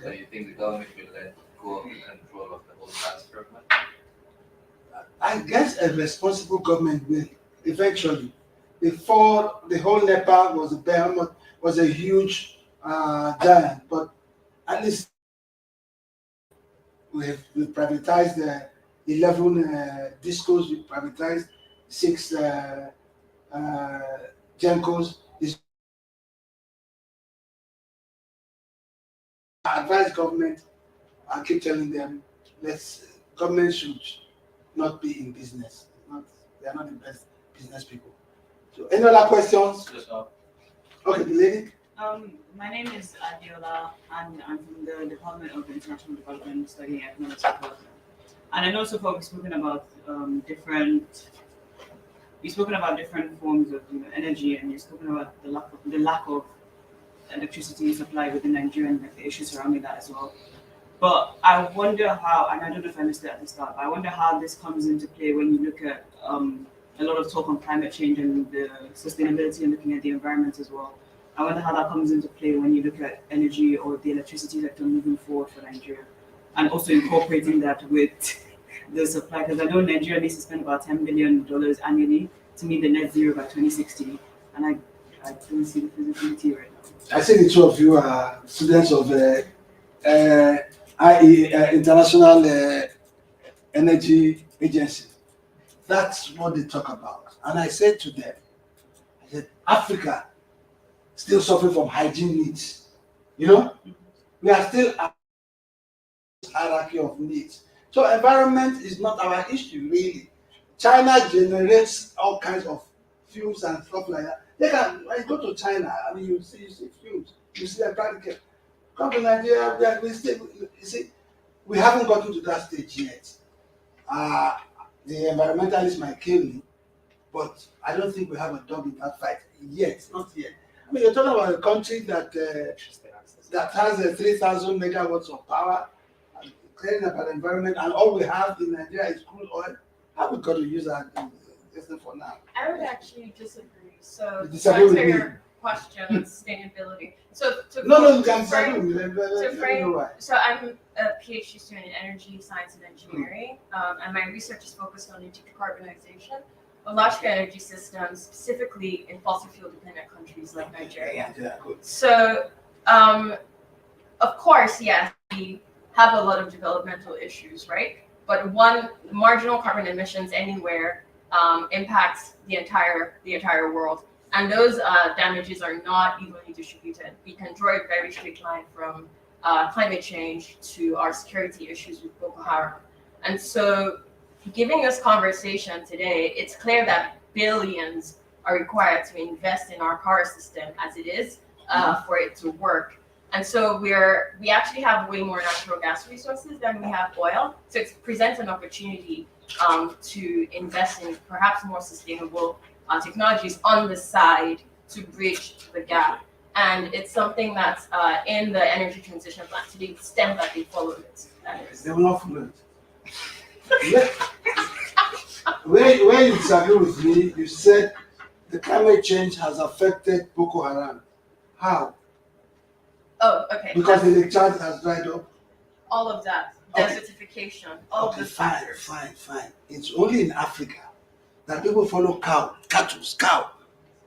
So you think the government will let go of the control of the whole transfer of money? I guess a responsible government will eventually. Before the whole NEPA was a huge giant, but at least we've privatized 11 discos, we privatized 6 Gencos. I advise government, I keep telling them, government should not be in business. They are not the best business people. So, any other questions? Okay, the lady. My name is Adiola, and I'm from the Department of International Development, studying economics and development. And I know so far we've spoken about different forms of energy, and you've spoken about the lack of electricity supply within Nigeria and the issues surrounding that as well. But I wonder how, and I don't know if I missed it at the start, but I wonder how this comes into play when you look at a lot of talk on climate change and the sustainability and looking at the environment as well. I wonder how that comes into play when you look at energy or the electricity sector moving forward for Nigeria, and also incorporating that with the supply, because I know Nigeria needs to spend about $10 billion annually to meet the net zero by 2060, and I don't see the feasibility right now. I see the two of you are students of International Energy Agency. That's what they talk about. And I said to them, Africa still suffering from hygiene needs. We are still a hierarchy of needs. So environment is not our issue, really. China generates all kinds of fuels and stuff like that. When you go to China, you see fuels, you see them practically. Come to Nigeria, we haven't gotten to that stage yet. The environmentalists might kill me, but I don't think we have a dog in that fight yet, not yet. You're talking about a country that has 3,000 megawatts of power, caring about the environment, and all we have in Nigeria is crude oil. How we got to use that for now? I would actually disagree. So You to disagree with answer me? your question on sustainability. So No, you can disagree with me. Let me know why. So I'm a PhD student in energy science and engineering, and my research is focused on decarbonization of large-scale energy systems, specifically in fossil fuel-dependent countries like Nigeria. Yeah, good. So, of course, yes, we have a lot of developmental issues, right? But one marginal carbon emissions anywhere impacts the entire world, and those damages are not evenly distributed. We can draw a very straight line from climate change to our security issues with Boko Haram, and so giving this conversation today, it's clear that billions are required to invest in our power system as it is for it to work. And so we actually have way more natural gas resources than we have oil. So it presents an opportunity to invest in perhaps more sustainable technologies on the side to bridge the gap. And it's something that's in the energy transition plan to the extent that they follow it. They will not follow it. Where you disagree with me, you said the climate change has affected Boko Haram. How? Oh, okay. Because the lake Chad has dried up. All of that, Okay. desertification, all of the factors. Fine. It's only in Africa that people follow cow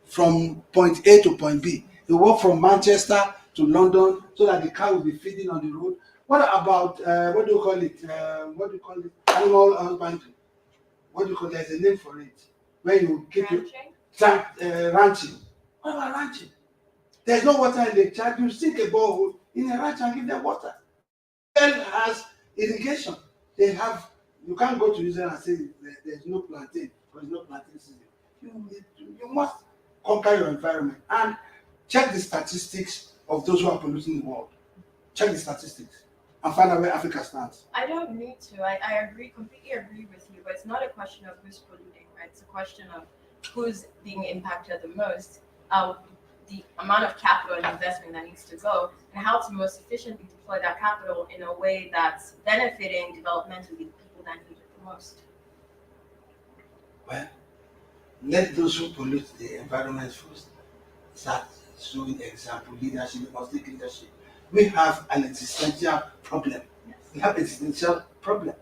from point A to point B. They walk from Manchester to London so that the cow will be feeding on the road. What about what do you call it? Animal husbandry. What do you call it? There's a name for it. Where you keep ranching. What about ranching? There's no water in the Chad. You sink a borehole in a ranch and give them water. Israel has irrigation. They have. You can't go to Israel and say there's no plantain because there's no plantain season. You must conquer your environment and check the statistics of those who are polluting the world. Check the statistics and find out where Africa stands. I don't need to. I completely agree with you, but it's not a question of who's polluting, right? It's a question of who's being impacted the most, the amount of capital and investment that needs to go, and how to most efficiently deploy that capital in a way that's benefiting developmentally the people that need it the most. Well, let those who pollute the environment first start showing example, leadership. We must take leadership. We have an existential problem. Yes. We have an existential problem.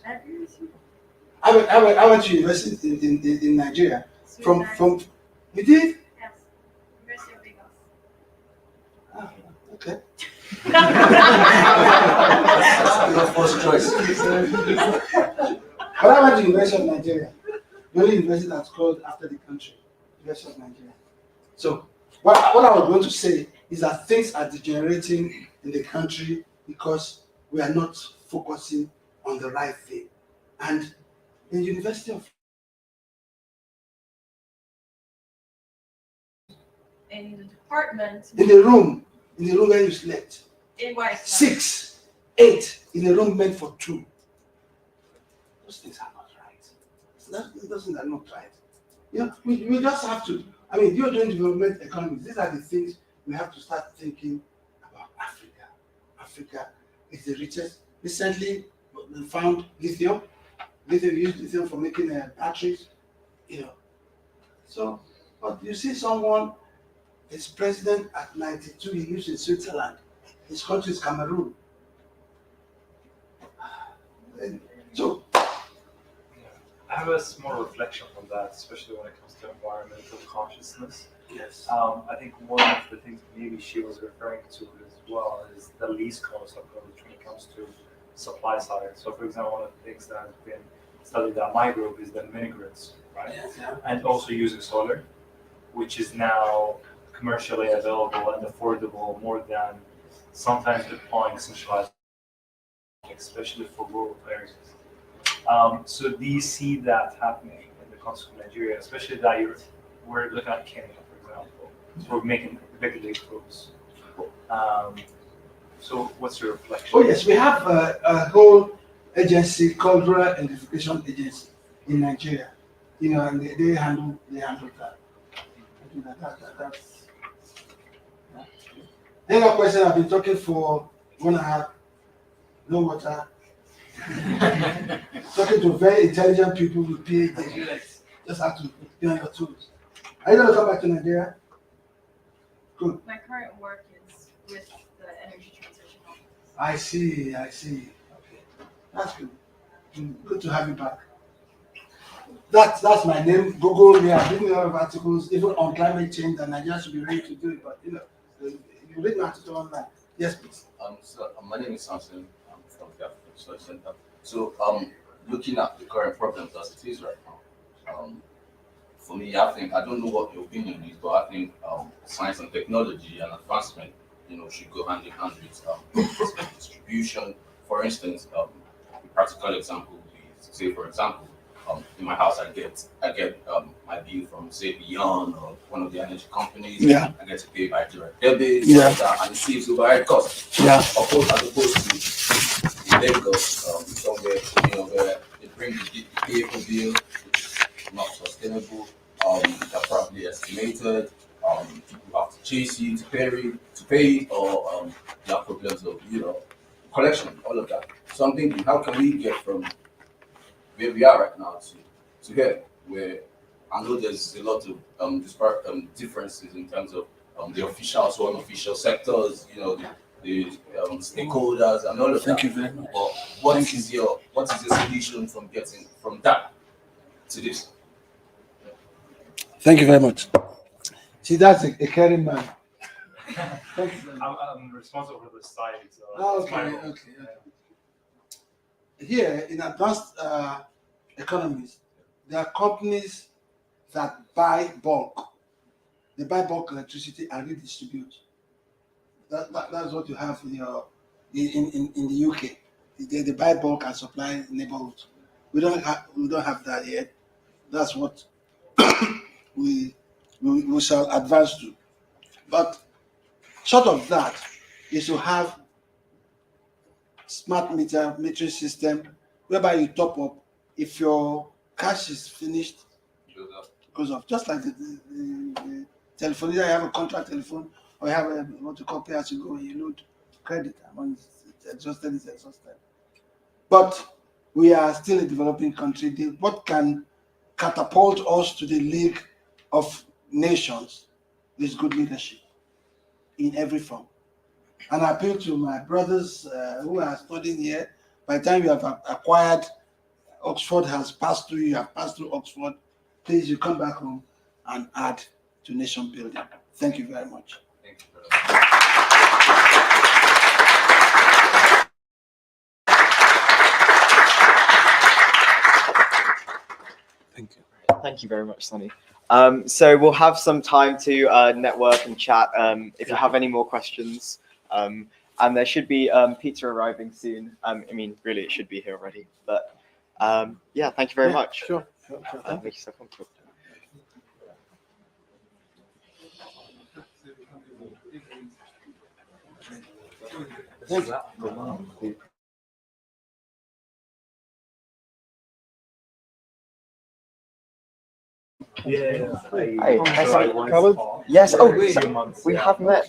I agree with you. I went to university in Nigeria. From you did? Yes. University of Lagos. Ah, okay. Your first choice. But I went to University of Nigeria. The only university that's called after the country, University of Nigeria. So what I was going to say is that things are degenerating in the country because we are not focusing on the right thing. And in the University of In the department. in the room where you slept, In what? 6, 8 in a room meant for 2. Those things are not right. Those things are not right. You know, we just have to. I mean, you're doing development economics. These are the things we have to start thinking about Africa. Africa is the richest. Recently, we found lithium. We use lithium for making batteries. You know. So, but you see someone is president at 92. He lives in Switzerland. His country is Cameroon. So, I have a small reflection on that, especially when it comes to environmental consciousness. yes. I think one of the things maybe she was referring to as well is the least cost approach when it comes to supply side. So, for example, one of the things that has been studied at my group is the mini grids, right? Yeah. And also using solar, which is now commercially available and affordable more than sometimes deploying centralized, especially for rural areas. So do you see that happening in the context of Nigeria, especially that we're looking at Kenya, for example, so we're making big leaps. So what's your reflection? Oh yes, we have a whole agency called Rural Identification Agency in Nigeria. You know, and they handle that. That's. Yeah. Any other question? I've been talking for 1.5. No water. Talking to very intelligent people with PhDs. Just have to be on your tools. Are you going to come back to Nigeria? Good. My current work is with the energy transition office. I see. Okay. That's good. Good to have you back. That's my name. Google me. I've written a lot of articles, even on climate change, and Nigeria should be ready to do it. But you know, you read my article online. Yes, please. So my name is Samson. I'm from the African Research Center. So looking at the current problems as it is right now, for me, I don't know what your opinion is, but I think science and technology and advancement, should go hand in hand with distribution. For instance, a practical example would be, say, for example, in my house, I get my bill from say Beyond or one of the energy companies. Yeah. I get to pay by direct debit. Yeah. Like that, and it saves overhead costs. Yeah. Of course, as opposed to Lagos, somewhere where they bring the vehicle bill, which is not sustainable. They're probably estimated. People have to chase you to pay it, or you have problems of collection, all of that. So I'm thinking, how can we get from where we are right now to here, where I know there's a lot of differences in terms of the official to unofficial sectors, the stakeholders and all of that. Thank you very much. But what is your solution from getting from that to this? Thank you very much. See, that's a caring man. Thank you very much. I'm responsible for the site, so Oh, it's my okay, role. okay. Here in advanced economies, there are companies that buy bulk. They buy bulk electricity and redistribute. That's what you have in the UK. They buy bulk and supply neighborhoods. We don't have that yet. That's what we shall advance to. But short of that is to have smart metering system whereby you top up if your cash is finished because of just like the telephone. Either you have a contract telephone or you have what you call pay as you go and you load credit. When it's exhausted, it's exhausted. But we are still a developing country. What can catapult us to the League of Nations is good leadership in every form. And I appeal to my brothers who are studying here. By the time you have acquired, Oxford has passed through, you have passed through Oxford, please, you come back home and add to nation building. Thank you very much. Thank you very much. Thank you. Thank you very much, Sonny. So we'll have some time to network and chat if you have any more questions. And there should be pizza arriving soon. I mean, really, it should be here already. But yeah, thank you very much. Sure. Make yourself comfortable. Yeah. Hey, yes. Oh, we have met.